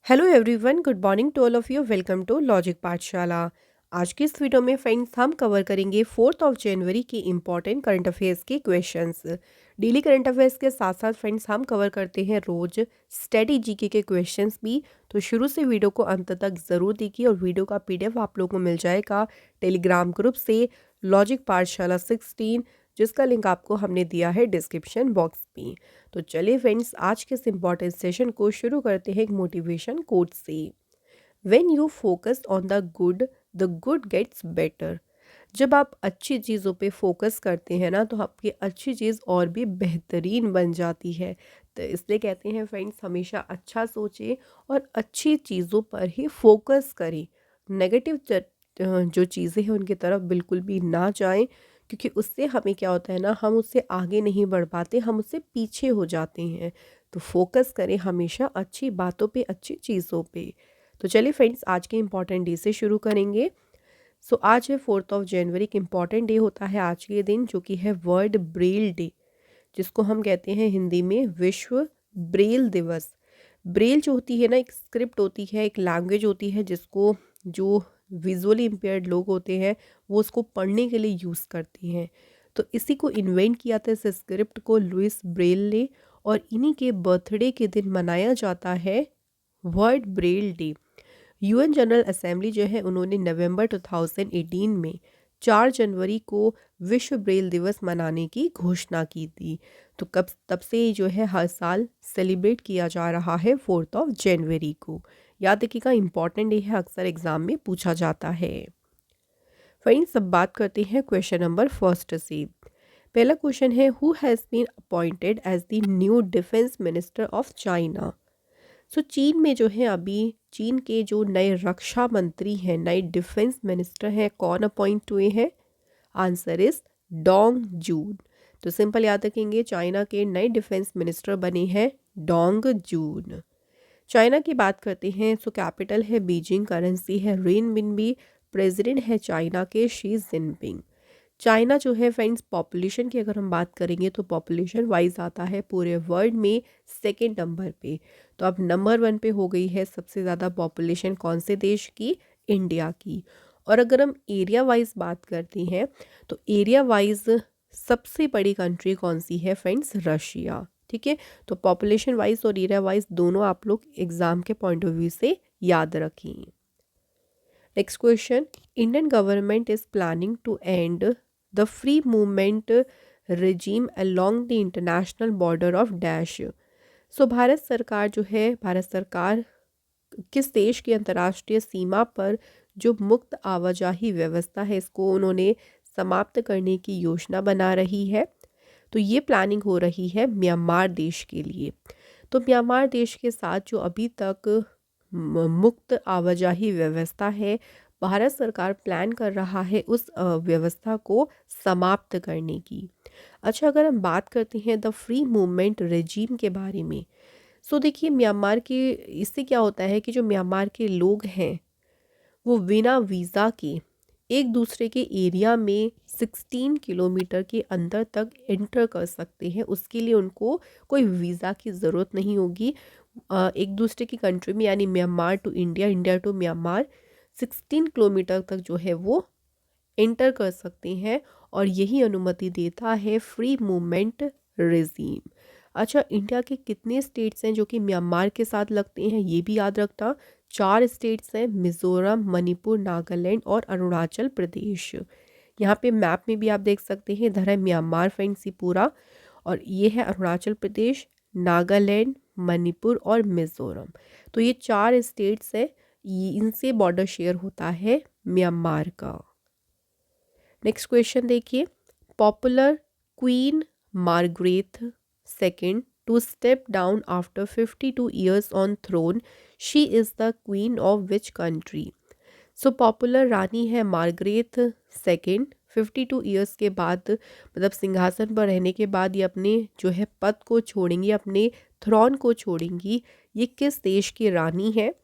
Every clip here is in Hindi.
Hello everyone, good morning to all of you. Welcome to logic Pathshala. आज की इस वीडियो में फ्रेंड्स हम कवर करेंगे 4 जनवरी के इम्पॉर्टेंट करंट अफेयर्स के क्वेश्चंस। डेली करंट अफेयर्स के साथ साथ फ्रेंड्स हम कवर करते हैं रोज स्टडी जीके के क्वेश्चंस भी। तो शुरू से वीडियो को अंत तक ज़रूर देखिए और वीडियो का पीडीएफ आप लोगों को मिल जाएगा टेलीग्राम ग्रुप से, लॉजिक पाठशाला 16, जिसका लिंक आपको हमने दिया है डिस्क्रिप्शन बॉक्स में। तो चलिए फ्रेंड्स, आज के इस इम्पॉर्टेंट सेशन को शुरू करते हैं एक मोटिवेशन कोट से। When you focus on the good gets better. जब आप अच्छी चीज़ों पे फोकस करते हैं ना, तो आपकी अच्छी चीज़ और भी बेहतरीन बन जाती है। तो इसलिए कहते हैं फ्रेंड्स, हमेशा अच्छा सोचें और अच्छी चीज़ों पर ही फोकस करें। नेगेटिव जो चीज़ें हैं उनकी तरफ बिल्कुल भी ना जाएं, क्योंकि उससे हमें क्या होता है ना, हम उससे आगे नहीं बढ़ पाते, हम उससे पीछे हो जाते हैं। तो फोकस करें हमेशा अच्छी बातों पे, अच्छी चीज़ों पे। तो चलिए फ्रेंड्स, आज के इम्पॉर्टेंट डे से शुरू करेंगे। आज है 4 जनवरी, एक इम्पॉर्टेंट डे होता है आज के दिन, जो कि है वर्ल्ड ब्रेल डे, जिसको हम कहते हैं हिंदी में विश्व ब्रेल दिवस। ब्रेल जो होती है ना, एक स्क्रिप्ट होती है, एक लैंग्वेज होती है, जिसको जो विजुअली इम्पेयर्ड लोग होते हैं वो उसको पढ़ने के लिए यूज़ करते हैं। तो इसी को इन्वेंट किया था, इस स्क्रिप्ट को, लुइस ब्रेल ने। और इन्हीं के बर्थडे के दिन मनाया जाता है world Braille day. UN general assembly जो है, उन्होंने नवंबर 2018 में 4 जनवरी को विश्व ब्रेल दिवस मनाने की घोषणा की थी। तो कब तब से जो है हर साल सेलिब्रेट किया जा रहा है 4 जनवरी को। याद रखिएगा, इंपॉर्टेंट डे है, अक्सर एग्जाम में पूछा जाता है। फ्रेंड्स, अब बात करते हैं क्वेश्चन नंबर फर्स्ट से। पहला क्वेश्चन है, who has been appointed as the new defence minister of China. चीन में जो है, अभी चीन के जो नए रक्षा मंत्री हैं, नए डिफेंस मिनिस्टर हैं, कौन अपॉइंट हुए हैं? आंसर इज डोंग जून। तो सिंपल याद रखेंगे, चाइना के नए डिफेंस मिनिस्टर बने हैं डोंग जून। चाइना की बात करते हैं, कैपिटल है बीजिंग, करेंसी है रेनमिनबी, प्रेसिडेंट है चाइना के शी जिनपिंग। चाइना जो है फ्रेंड्स, पॉपुलेशन की अगर हम बात करेंगे तो पॉपुलेशन वाइज आता है पूरे वर्ल्ड में सेकंड नंबर पे। तो अब नंबर 1 पे हो गई है सबसे ज़्यादा पॉपुलेशन कौन से देश की? इंडिया की। और अगर हम एरिया वाइज बात करते हैं, तो एरिया वाइज सबसे बड़ी कंट्री कौन सी है फ्रेंड्स? रशिया। ठीक है, तो पॉपुलेशन वाइज और एरिया वाइज दोनों आप लोग एग्जाम के पॉइंट ऑफ व्यू से याद रखें। Next question, Indian government is planning to end the free movement regime along the international border of dash. Bharat सरकार जो है, भारत सरकार किस देश की अंतर्राष्ट्रीय सीमा पर जो मुक्त आवाजाही व्यवस्था है, इसको उन्होंने समाप्त करने की योजना बना रही है। तो ये प्लानिंग हो रही है म्यांमार देश के लिए। तो म्यांमार देश के साथ जो अभी तक मुक्त आवाजाही व्यवस्था है, भारत सरकार प्लान कर रहा है उस व्यवस्था को समाप्त करने की। अच्छा, अगर हम बात करते हैं द फ्री मूवमेंट रेजीम के बारे में, देखिए म्यांमार के, इससे क्या होता है कि जो म्यांमार के लोग हैं वो बिना वीज़ा के एक दूसरे के एरिया में 16 किलोमीटर के अंदर तक एंटर कर सकते हैं। उसके लिए उनको कोई वीज़ा की ज़रूरत नहीं होगी। एक दूसरे की कंट्री में, यानी Myanmar to India, India to Myanmar 16 kilometre तक जो है वो एंटर कर सकते हैं। और यही अनुमति देता है फ्री मूवमेंट रेजीम। अच्छा, इंडिया के कितने स्टेट्स हैं जो कि म्यांमार के साथ लगते हैं, ये भी याद रखना। 4 स्टेट्स हैं, मिजोरम, मणिपुर, नागालैंड और अरुणाचल प्रदेश। यहाँ पे मैप में भी आप देख सकते हैं, इधर है म्यांमार फ्रेंड्स, ये पूरा, और ये है अरुणाचल प्रदेश, नागालैंड, मणिपुर और मिजोरम। तो ये 4 स्टेट्स हैं, इनसे बॉर्डर शेयर होता है म्यांमार का। नेक्स्ट क्वेश्चन देखिए, popular queen Margrethe second to step down after 52 years on throne, she is the queen of which country. Popular रानी है मार्गरेट सेकेंड, 52 ईयर्स के बाद, मतलब सिंहासन पर रहने के बाद ये अपने जो है पद को छोड़ेंगी, अपने थ्रोन को छोड़ेंगी। ये किस देश की रानी है?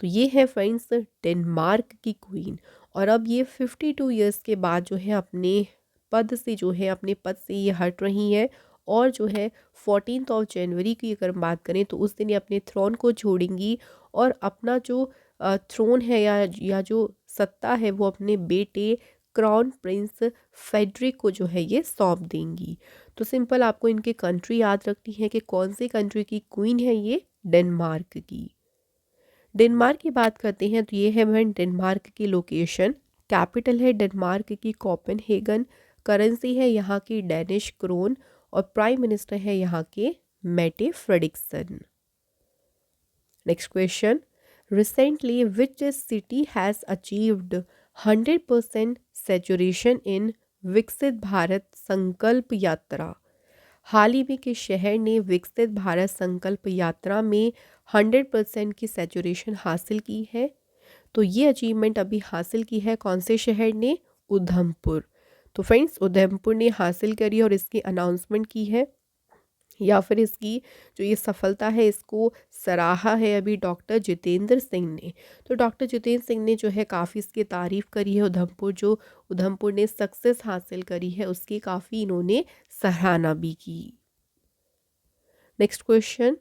तो ये है फ्रेंड्स डेनमार्क की क्वीन। और अब ये 52 ईयर्स के बाद जो है अपने पद से, जो है अपने पद से ये हट रही हैं और जो है 14 ऑफ जनवरी की अगर हम बात करें तो उस दिन ये अपने थ्रोन को छोड़ेंगी और अपना जो थ्रोन है या जो सत्ता है वो अपने बेटे क्राउन प्रिंस फेडरिक को जो है ये सौंप देंगी। तो सिंपल आपको इनके कंट्री याद रखनी है कि कौन सी कंट्री की क्वीन है ये, डेनमार्क की। डेनमार्क की बात करते हैं तो ये है वह डेनमार्क की लोकेशन। कैपिटल है डेनमार्क की कोपेनहेगन। करेंसी है यहाँ की डेनिश क्रोन और प्राइम मिनिस्टर है यहाँ के Mette Frederiksen. Next question, recently which city has achieved 100% saturation in Viksit Bharat संकल्प यात्रा। हाल ही में किस शहर ने विकसित भारत संकल्प यात्रा में 100% की सैचुरेशन हासिल की है? तो ये अचीवमेंट अभी हासिल की है कौन से शहर ने? उधमपुर। तो फ्रेंड्स उधमपुर ने हासिल करी और इसकी अनाउंसमेंट की है, या फिर इसकी जो ये सफलता है इसको सराहा है अभी डॉक्टर जितेंद्र सिंह ने। तो डॉक्टर जितेंद्र सिंह ने जो है काफ़ी इसकी तारीफ़ करी है। उधमपुर ने सक्सेस हासिल करी है उसकी काफ़ी इन्होंने सराहना भी की। नेक्स्ट क्वेश्चन,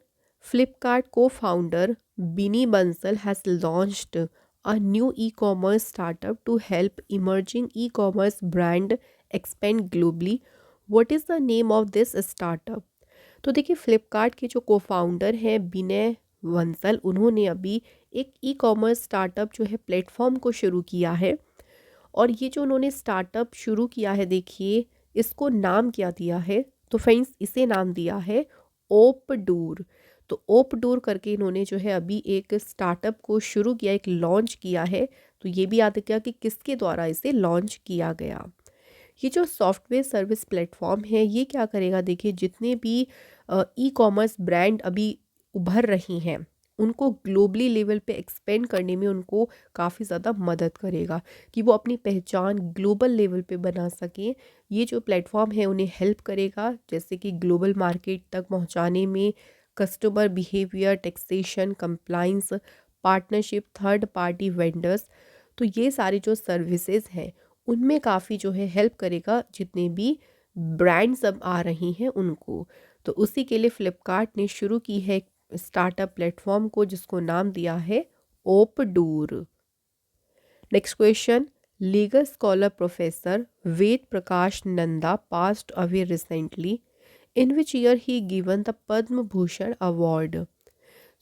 फ्लिपकार्ट को founder Binny Bansal has launched a new e commerce startup to help emerging e commerce brand expand globally. What is the name of this startup? तो देखिए फ्लिपकार्ट के जो को फाउंडर हैं विनय बंसल, उन्होंने अभी एक ई कॉमर्स स्टार्टअप जो है प्लेटफॉर्म को शुरू किया है। और ये जो उन्होंने स्टार्टअप शुरू किया है देखिए इसको नाम क्या दिया है? तो फ्रेंड्स इसे नाम दिया है ओपडूर। तो ओपडूर करके इन्होंने जो है अभी एक स्टार्टअप को शुरू किया, एक लॉन्च किया है। तो ये भी याद रखिएगा कि किसके द्वारा इसे लॉन्च किया गया। ये जो सॉफ्टवेयर सर्विस प्लेटफॉर्म है ये क्या करेगा, देखिए जितने भी ई कॉमर्स ब्रांड अभी उभर रही हैं उनको ग्लोबली लेवल पे एक्सपेंड करने में उनको काफ़ी ज़्यादा मदद करेगा कि वो अपनी पहचान ग्लोबल लेवल पे बना सकें। ये जो प्लेटफॉर्म है उन्हें हेल्प करेगा जैसे कि ग्लोबल मार्केट तक पहुंचाने में, customer behaviour, taxation, compliance, partnership, third party vendors. तो ये सारी जो सर्विसेज हैं उनमें काफ़ी जो है हेल्प करेगा जितने भी ब्रांड्स अब आ रही हैं उनको। तो उसी के लिए फ्लिपकार्ट ने शुरू की है स्टार्टअप प्लेटफॉर्म को जिसको नाम दिया है ओपडूर। Next question, legal scholar professor Ved Prakash Nanda passed away recently, in which year he given the Padma Bhushan award.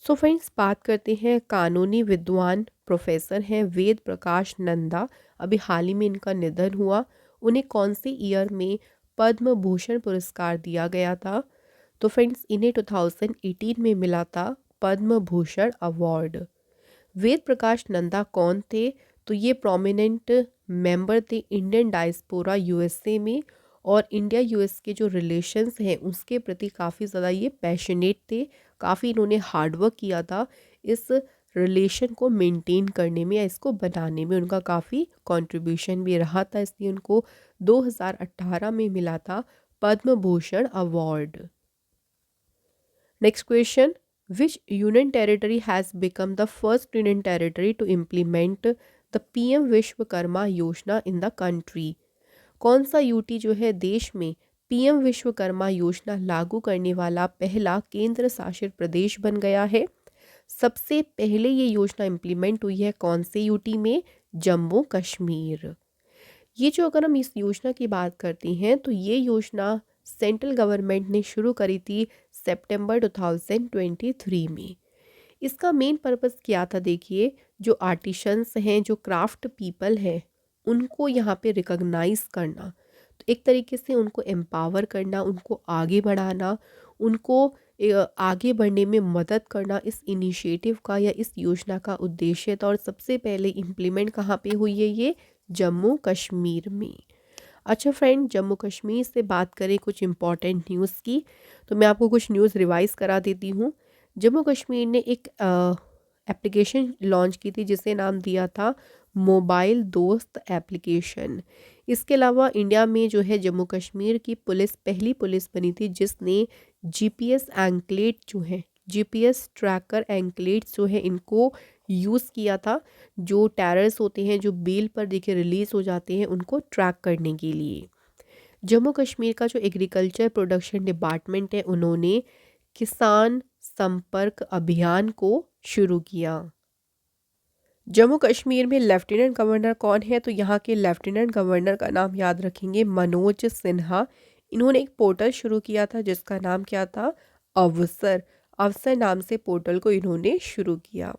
So friends बात करते हैं कानूनी विद्वान प्रोफेसर हैं वेद प्रकाश नंदा, अभी हाल ही में इनका निधन हुआ। उन्हें कौन से ईयर में पद्म भूषण पुरस्कार दिया गया था? तो फ्रेंड्स इन्हें 2018 में मिला था पद्म भूषण अवार्ड। वेद प्रकाश नंदा कौन थे? तो ये प्रोमिनेंट मेंबर थे इंडियन डायस्पोरा यूएसए में, और इंडिया यूएस के जो रिलेशंस हैं उसके प्रति काफ़ी ज़्यादा ये पैशनेट थे। काफ़ी इन्होंने हार्डवर्क किया था इस रिलेशन को मेंटेन करने में या इसको बनाने में, उनका काफ़ी कंट्रीब्यूशन भी रहा था, इसलिए उनको 2018 में मिला था Padma Bhushan award. Next question, which union territory has become the first union territory to implement the PM Vishwakarma Yojana in the country. कौन सा यूटी जो है देश में पीएम विश्वकर्मा योजना लागू करने वाला पहला केंद्र शासित प्रदेश बन गया है? सबसे पहले ये योजना इम्प्लीमेंट हुई है कौन से यूटी में? जम्मू कश्मीर। ये जो अगर हम इस योजना की बात करते हैं तो ये योजना सेंट्रल गवर्नमेंट ने शुरू करी थी सितंबर 2023 में। इसका मेन पर्पस क्या था, देखिए जो आर्टिशंस हैं, जो क्राफ्ट पीपल हैं, उनको यहाँ पे रिकॉग्नाइज करना, तो एक तरीके से उनको एम्पावर करना, उनको आगे बढ़ाना, उनको आगे बढ़ने में मदद करना इस इनिशिएटिव का या इस योजना का उद्देश्य था। और सबसे पहले इम्प्लीमेंट कहाँ पे हुई है ये? जम्मू कश्मीर में। अच्छा फ्रेंड, जम्मू कश्मीर से बात करें कुछ इम्पॉर्टेंट न्यूज़ की, तो मैं आपको कुछ न्यूज़ रिवाइज करा देती हूँ। जम्मू कश्मीर ने एक एप्लीकेशन लॉन्च की थी जिसे नाम दिया था मोबाइल दोस्त एप्लीकेशन। इसके अलावा इंडिया में जो है जम्मू कश्मीर की पुलिस पहली पुलिस बनी थी जिसने जीपीएस एंक्लेट जो है, जीपीएस ट्रैकर एंक्लेट्स जो है इनको यूज़ किया था, जो टेरर्स होते हैं जो बेल पर देखिए रिलीज़ हो जाते हैं उनको ट्रैक करने के लिए। जम्मू कश्मीर का जो एग्रीकल्चर प्रोडक्शन डिपार्टमेंट है उन्होंने किसान संपर्क अभियान को शुरू किया। जम्मू कश्मीर में लेफ्टिनेंट गवर्नर कौन है? तो यहाँ के लेफ्टिनेंट गवर्नर का नाम याद रखेंगे मनोज सिन्हा। इन्होंने एक पोर्टल शुरू किया था जिसका नाम क्या था? अवसर। अवसर नाम से पोर्टल को इन्होंने शुरू किया।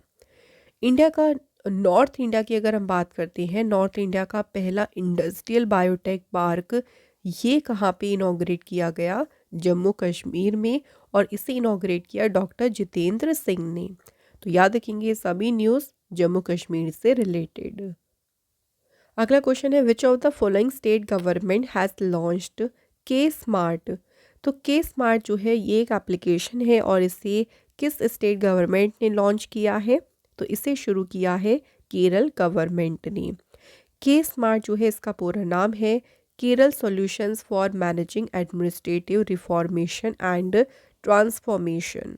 इंडिया का नॉर्थ इंडिया की अगर हम बात करते हैं, नॉर्थ इंडिया का पहला इंडस्ट्रियल बायोटेक पार्क ये कहाँ पे इनॉग्रेट किया गया? जम्मू कश्मीर में। और इसे इनॉग्रेट किया डॉक्टर जितेंद्र सिंह ने। तो याद रखेंगे सभी न्यूज़ जम्मू कश्मीर से रिलेटेड। अगला क्वेश्चन है विच of the following state government has launched के स्मार्ट? तो के स्मार्ट जो है ये एक एप्लीकेशन है और इसे किस स्टेट गवर्नमेंट ने लॉन्च किया है? तो इसे शुरू किया है केरल गवर्नमेंट ने। के स्मार्ट जो है इसका पूरा नाम है Kerala solutions for managing administrative reformation and transformation.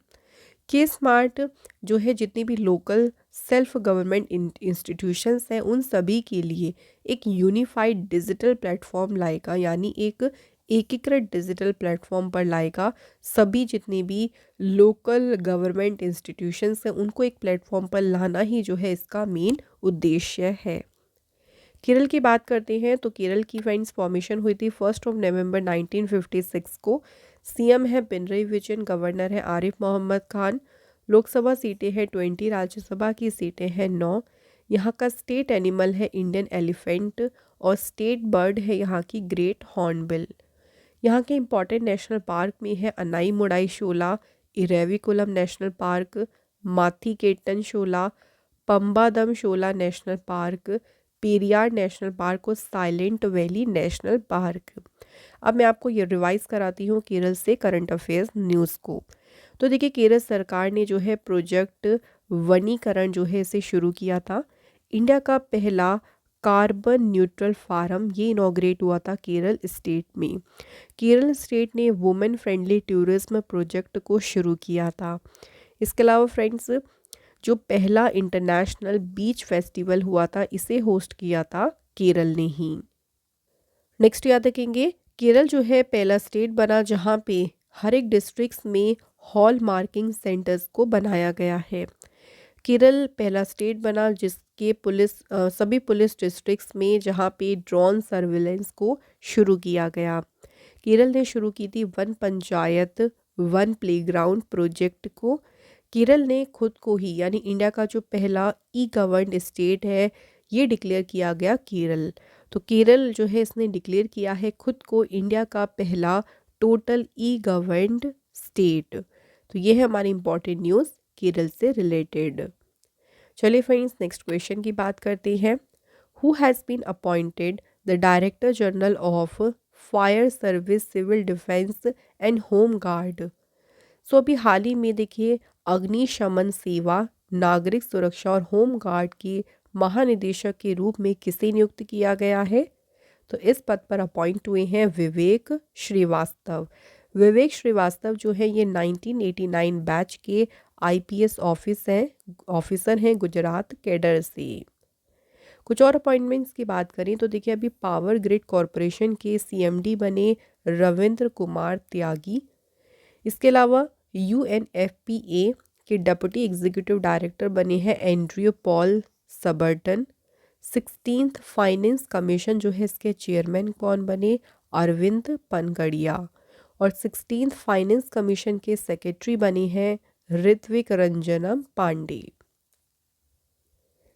के स्मार्ट जो है जितनी भी लोकल सेल्फ गवर्नमेंट इंस्टीट्यूशंस हैं उन सभी के लिए एक यूनिफाइड डिजिटल प्लेटफॉर्म लाएगा, यानी एक एकीकृत डिजिटल प्लेटफॉर्म पर लाएगा। सभी जितने भी लोकल गवर्नमेंट इंस्टीट्यूशंस हैं उनको एक प्लेटफॉर्म पर लाना ही जो है इसका मेन उद्देश्य है। केरल की बात करते हैं तो केरल की फ्रेंड्स फॉर्मेशन हुई थी 1 नवंबर 1956 को। सीएम है पिनरई विजयन, गवर्नर है आरिफ मोहम्मद खान। लोकसभा सीटें हैं 20, राज्यसभा की सीटें हैं 9। यहाँ का स्टेट एनिमल है इंडियन एलिफेंट और स्टेट बर्ड है यहाँ की ग्रेट हॉर्नबिल। यहाँ के इंपॉर्टेंट नेशनल पार्क में है Anai Mudi Shola, Eravikulam national park, Mathikettan Shola, Pambadum Shola national park, Periyar national park और साइलेंट वैली नेशनल पार्क। अब मैं आपको ये रिवाइज कराती हूँ केरल से करंट अफेयर्स न्यूज़ को। तो देखिए केरल सरकार ने जो है प्रोजेक्ट वनीकरण जो है इसे शुरू किया था। इंडिया का पहला कार्बन न्यूट्रल फार्म ये इनॉग्रेट हुआ था केरल स्टेट में। केरल स्टेट ने वुमेन फ्रेंडली टूरिज्म प्रोजेक्ट को शुरू किया था। इसके अलावा फ्रेंड्स जो पहला इंटरनेशनल बीच फेस्टिवल हुआ था इसे होस्ट किया था केरल ने ही। नेक्स्ट याद रखेंगे केरल जो है पहला स्टेट बना जहां पे हर एक डिस्ट्रिक्ट्स में हॉल मार्किंग सेंटर्स को बनाया गया है। केरल पहला स्टेट बना जिसके सभी पुलिस डिस्ट्रिक्ट्स में जहां पे ड्रोन सर्विलेंस को शुरू किया गया। केरल ने शुरू की थी one panchayat one playground project को। केरल ने खुद को ही यानी इंडिया का जो पहला ई गवर्नड स्टेट है ये डिक्लेयर किया गया केरल। तो केरल जो है इसने डिक्लेयर किया है खुद को इंडिया का पहला टोटल ई गवर्नड स्टेट। तो ये है हमारी इंपॉर्टेंट न्यूज़ केरल से रिलेटेड। चलिए फ्रेंड्स नेक्स्ट क्वेश्चन की बात करते हैं। Who has been appointed the director general of fire service civil defence and home guard? So अभी हाल ही में देखिए अग्निशमन सेवा, नागरिक सुरक्षा और होम गार्ड के महानिदेशक के रूप में किसे नियुक्त किया गया है? तो इस पद पर अपॉइंट हुए हैं विवेक श्रीवास्तव। विवेक श्रीवास्तव जो है ये 1989 बैच के आईपीएस ऑफिसर हैं गुजरात कैडर से। कुछ और अपॉइंटमेंट्स की बात करें तो देखिए अभी पावर ग्रिड कॉरपोरेशन के सीएमडी बने रविंद्र कुमार त्यागी। इसके अलावा यूएनएफपीए के डिप्टी एग्जीक्यूटिव डायरेक्टर बने हैं Andrew Paul Sabarton. 16th finance commission जो है इसके चेयरमैन कौन बने? अरविंद पनगड़िया। और 16th फाइनेंस कमीशन के सेक्रेटरी बने हैं Ritvik Ranjanam Pandey.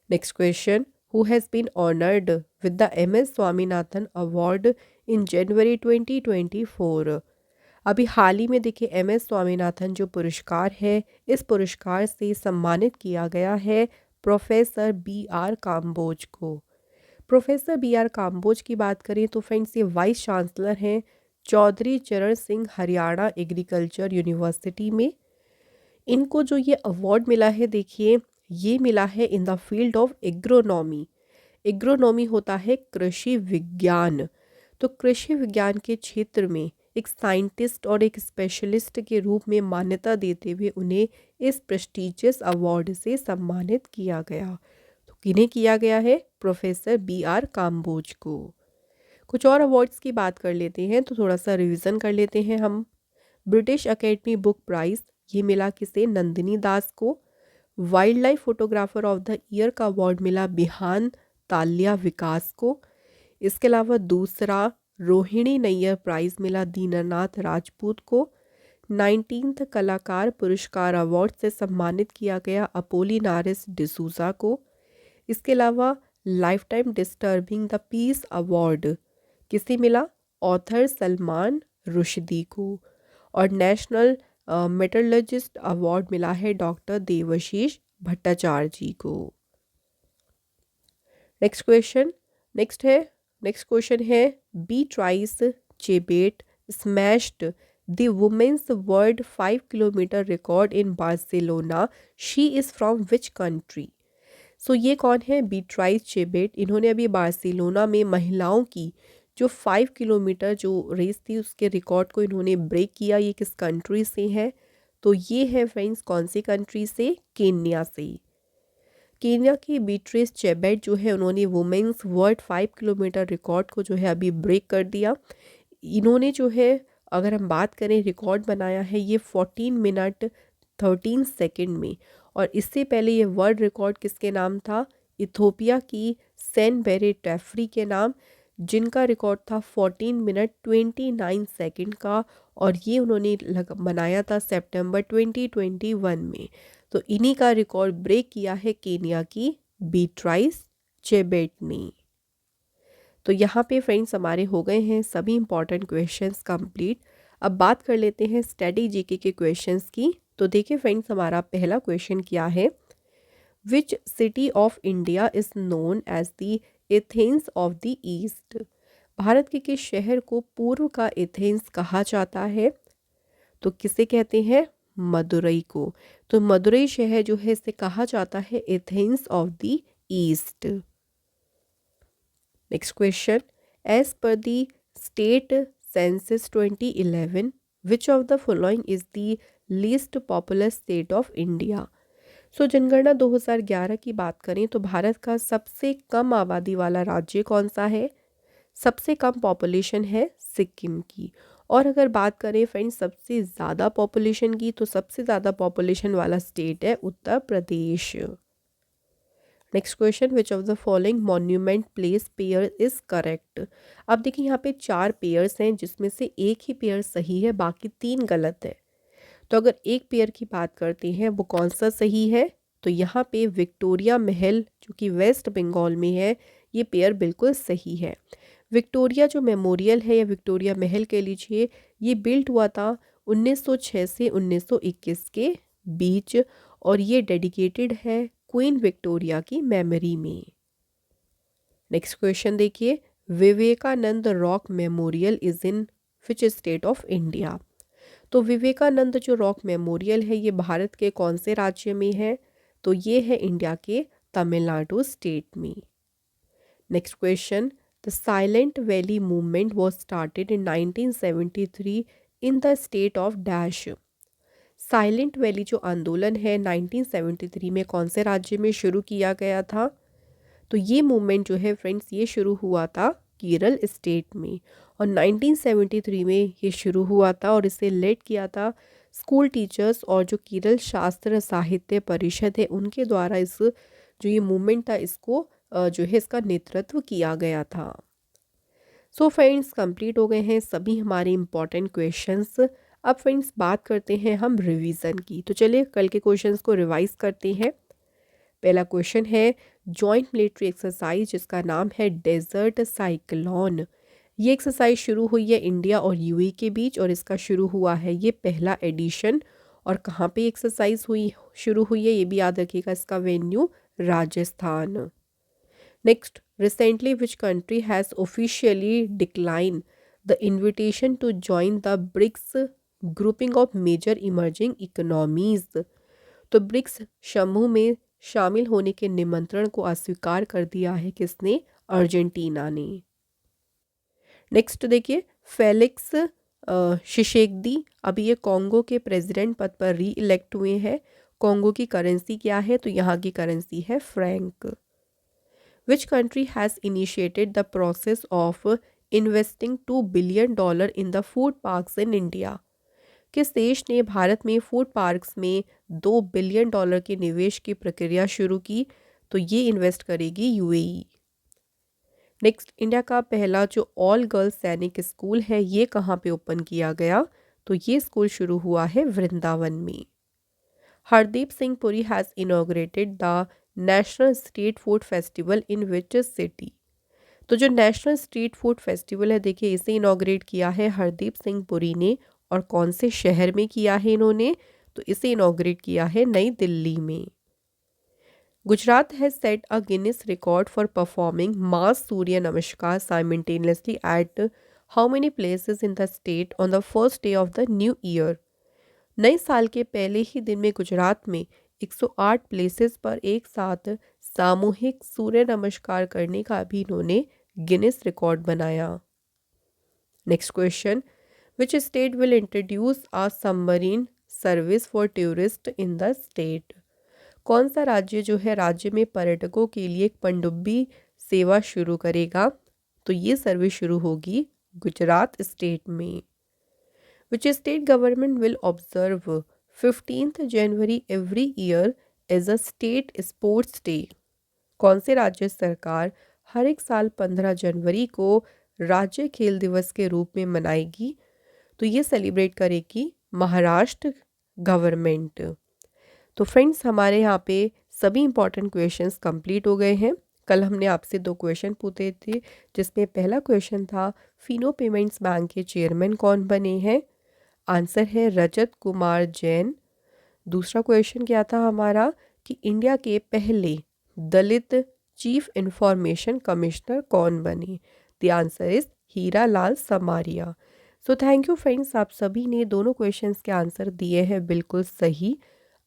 Next question who has been honoured with the MS Swaminathan award in January 2024? अभी हाल ही में देखिए एमएस स्वामीनाथन जो पुरस्कार है इस पुरस्कार से सम्मानित किया गया है प्रोफेसर बी.आर. काम्बोज को। Professor B R. काम्बोज की बात करें तो फ्रेंड्स ये वाइस चांसलर हैं चौधरी चरण सिंह हरियाणा एग्रीकल्चर यूनिवर्सिटी में। इनको जो ये अवार्ड मिला है देखिए ये मिला है in the field of agronomy. Agronomy होता है कृषि विज्ञान। तो कृषि विज्ञान के क्षेत्र में एक साइंटिस्ट और एक स्पेशलिस्ट के रूप में मान्यता देते हुए उन्हें इस प्रेस्टीजियस अवार्ड से सम्मानित किया गया। तो किन्हें किया गया है? Professor B R. काम्बोज को। कुछ और अवार्ड्स की बात कर लेते हैं, तो थोड़ा सा रिवीजन कर लेते हैं हम। ब्रिटिश अकेडमी बुक प्राइज़ ये मिला किसे? नंदिनी दास को। Wild life photographer of the year का अवार्ड मिला बिहान ताल्या विकास को। इसके अलावा दूसरा रोहिणी नैयर प्राइज़ मिला दीनानाथ राजपूत को। 19th कलाकार पुरस्कार अवार्ड से सम्मानित किया गया अपोलिनारिस डिसूजा को। इसके अलावा life time disturbing the peace award किसे मिला? ऑथर सलमान रुश्दी को। और नेशनल मेटलर्जिस्ट अवार्ड मिला है डॉक्टर देवशीष भट्टाचार्य जी को। नेक्स्ट क्वेश्चन है Beatrice Chebet smashed the women's world 5 kilometre record in Barcelona. She is from which country? So ये कौन है? बीट्राइस चेबेट। इन्होंने अभी बार्सिलोना में महिलाओं की जो 5 किलोमीटर जो रेस थी उसके रिकॉर्ड को इन्होंने ब्रेक किया। ये किस कंट्री से है? तो ये है फ्रेंड्स कौन सी कंट्री से? केन्या से। केन्या की बीट्रिस चेबेट जो है उन्होंने वुमेन्स वर्ल्ड 5 किलोमीटर रिकॉर्ड को जो है अभी ब्रेक कर दिया। इन्होंने जो है अगर हम बात करें रिकॉर्ड बनाया है ये 14 मिनट 13 सेकंड में। और इससे पहले ये वर्ल्ड रिकॉर्ड किसके नाम था? इथोपिया की सेन बेरे टेफ्री के नाम, जिनका रिकॉर्ड था 14 मिनट 29 सेकंड का। और ये उन्होंने बनाया था सितंबर 2021 में। तो इन्हीं का रिकॉर्ड ब्रेक किया है केन्या की बीट्राइस चेबेट ने। तो यहाँ पे फ्रेंड्स हमारे हो गए हैं सभी इंपॉर्टेंट क्वेश्चंस कंप्लीट। अब बात कर लेते हैं स्टडी जीके के क्वेश्चंस की। तो देखिए फ्रेंड्स हमारा पहला क्वेश्चन क्या है? Which city of India is known as the Athens of the East? Bharat के किस शहर को पूर्व का एथेंस कहा जाता है? तो किसे कहते हैं? मदुरई को। तो मदुरई शहर जो है इसे कहा जाता है Athens of the East. Next question, as per the state census 2011 which of the following is the least populous state of India? So जनगणना 2011 की बात करें तो भारत का सबसे कम आबादी वाला राज्य कौन सा है? सबसे कम पॉपुलेशन है सिक्किम की। और अगर बात करें फ्रेंड्स सबसे ज़्यादा पॉपुलेशन की, तो सबसे ज़्यादा पॉपुलेशन वाला स्टेट है Uttar Pradesh. Next question, which of the following monument place pair is correct? अब देखिए यहाँ पे 4 पेयर्स हैं जिसमें से एक ही पेयर सही है, बाकी 3 गलत है। तो अगर एक पेयर की बात करते हैं वो कौन सा सही है? तो यहाँ पे विक्टोरिया महल जो कि वेस्ट बंगाल में है, ये पेयर बिल्कुल सही है। विक्टोरिया जो मेमोरियल है या विक्टोरिया महल कह लीजिए, ये बिल्ट हुआ था 1906 से 1921 के बीच और ये डेडिकेटेड है क्वीन विक्टोरिया की मेमोरी में। नेक्स्ट क्वेश्चन देखिए, Vivekananda rock memorial is in which state of India? तो विवेकानंद जो रॉक मेमोरियल है ये भारत के कौन से राज्य में है? तो ये है इंडिया के तमिलनाडु स्टेट में। Next question, the silent valley movement was started in 1973 in the state of dash? Silent valley जो आंदोलन है 1973 में कौन से राज्य में शुरू किया गया था? तो ये मूवमेंट जो है फ्रेंड्स ये शुरू हुआ था केरल स्टेट में। और 1973 में ये शुरू हुआ था और इसे लेड किया था स्कूल टीचर्स और जो केरल शास्त्र साहित्य परिषद है उनके द्वारा इस जो ये मूवमेंट था इसको जो है इसका नेतृत्व किया गया था। सो फ्रेंड्स कंप्लीट हो गए हैं सभी हमारे इम्पॉर्टेंट क्वेश्चंस। अब फ्रेंड्स बात करते हैं हम रिवीजन की। तो चलिए कल के क्वेश्चंस को रिवाइज करते हैं। पहला क्वेश्चन है जॉइंट मिलिट्री एक्सरसाइज जिसका नाम है डेजर्ट साइक्लोन। ये एक्सरसाइज शुरू हुई है इंडिया और यूएई के बीच और इसका शुरू हुआ है ये पहला एडिशन। और कहाँ पे एक्सरसाइज शुरू हुई है ये भी याद रखिएगा, इसका venue Rajasthan. Next, recently which country has officially decline the invitation to join the BRICS grouping of major emerging economies? तो ब्रिक्स समूह में शामिल होने के निमंत्रण को अस्वीकार कर दिया है किसने? अर्जेंटीना ने। नेक्स्ट देखिए, फेलिक्स शिशेकदी अभी ये कॉन्गो के प्रेसिडेंट पद पर री इलेक्ट हुए हैं। कॉन्गो की करेंसी क्या है? तो यहाँ की करेंसी है Frank. Which country has initiated the process of investing $2 billion in the food parks in India. किस देश ने भारत में फूड पार्क्स में $2 बिलियन के निवेश की प्रक्रिया शुरू की? तो ये इन्वेस्ट करेगी यूएई। नेक्स्ट, इंडिया का पहला जो ऑल गर्ल्स सैनिक स्कूल है ये कहाँ पे ओपन किया गया? तो ये स्कूल शुरू हुआ है वृंदावन में। Hardeep Singh Puri has inaugurated the national street food festival in which city? तो जो नेशनल स्ट्रीट फूड फेस्टिवल है देखिए इसे इनॉग्रेट किया है हरदीप सिंह पुरी ने। और कौन से शहर में किया है इन्होंने? तो इसे इनॉग्रेट किया है नई दिल्ली में। Gujarat has set a Guinness record for performing mass Surya Namaskar simultaneously at how many places in the state on the first day of the new year? नए साल के पहले ही दिन में गुजरात में 108 प्लेसेस पर एक साथ सामूहिक सूर्य नमस्कार करने का भी इन्होंने गिनीज रिकॉर्ड बनाया। Next question, which state will introduce a submarine service for tourist in the state? कौन सा राज्य जो है राज्य में पर्यटकों के लिए एक पनडुब्बी सेवा शुरू करेगा? तो ये सर्विस शुरू होगी गुजरात स्टेट में। Which state government will observe 15th January every year as a state sports day? कौन से राज्य सरकार हर एक साल 15 जनवरी को राज्य खेल दिवस के रूप में मनाएगी? तो ये सेलिब्रेट करेगी महाराष्ट्र गवर्नमेंट। तो फ्रेंड्स हमारे यहाँ पे सभी इंपॉर्टेंट क्वेश्चंस कंप्लीट हो गए हैं। कल हमने आपसे 2 क्वेश्चन पूछे थे जिसमें पहला क्वेश्चन था फिनो पेमेंट्स बैंक के चेयरमैन कौन बने हैं? आंसर है रजत कुमार जैन। दूसरा क्वेश्चन क्या था हमारा कि इंडिया के पहले दलित चीफ इंफॉर्मेशन कमिश्नर कौन बने? The answer is Hira Lal Samaria. So thank you friends, आप सभी ने दोनों क्वेश्चंस के आंसर दिए हैं बिल्कुल सही।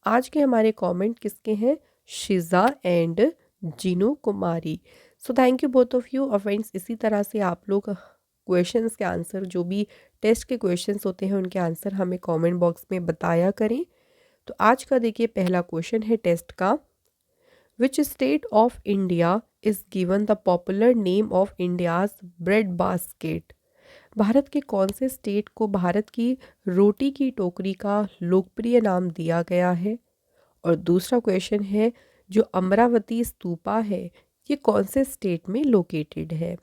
आज के हमारे कमेंट किसके हैं? Shija and Jeenu Kumari. So thank you both of you. और फ्रेंड्स इसी तरह से आप लोग क्वेश्चंस के आंसर जो भी टेस्ट के क्वेश्चंस होते हैं उनके आंसर हमें कमेंट बॉक्स में बताया करें। तो आज का देखिए पहला क्वेश्चन है टेस्ट का, विच state of India is given the popular name of India's bread basket? Bharat के कौन से स्टेट को भारत की रोटी की टोकरी का लोकप्रिय नाम दिया गया है? और दूसरा क्वेश्चन है जो अमरावती स्तूपा है ये कौन से स्टेट में लोकेटेड है?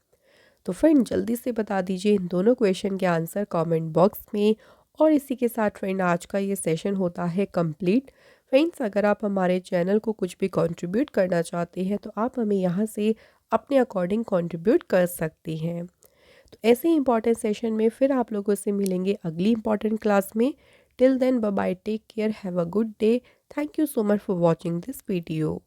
तो फ्रेंड जल्दी से बता दीजिए इन दोनों क्वेश्चन के आंसर कमेंट बॉक्स में। और इसी के साथ फ्रेंड आज का ये सेशन होता है कंप्लीट। फ्रेंड्स अगर आप हमारे चैनल को कुछ भी कंट्रीब्यूट करना चाहते हैं तो आप हमें यहाँ से अपने अकॉर्डिंग कंट्रीब्यूट कर सकते हैं। तो ऐसे ही इंपॉर्टेंट सेशन में फिर आप लोगों से मिलेंगे अगली इंपॉर्टेंट क्लास में। Till then bye bye, take care, have a good day. Thank you so much for watching this video.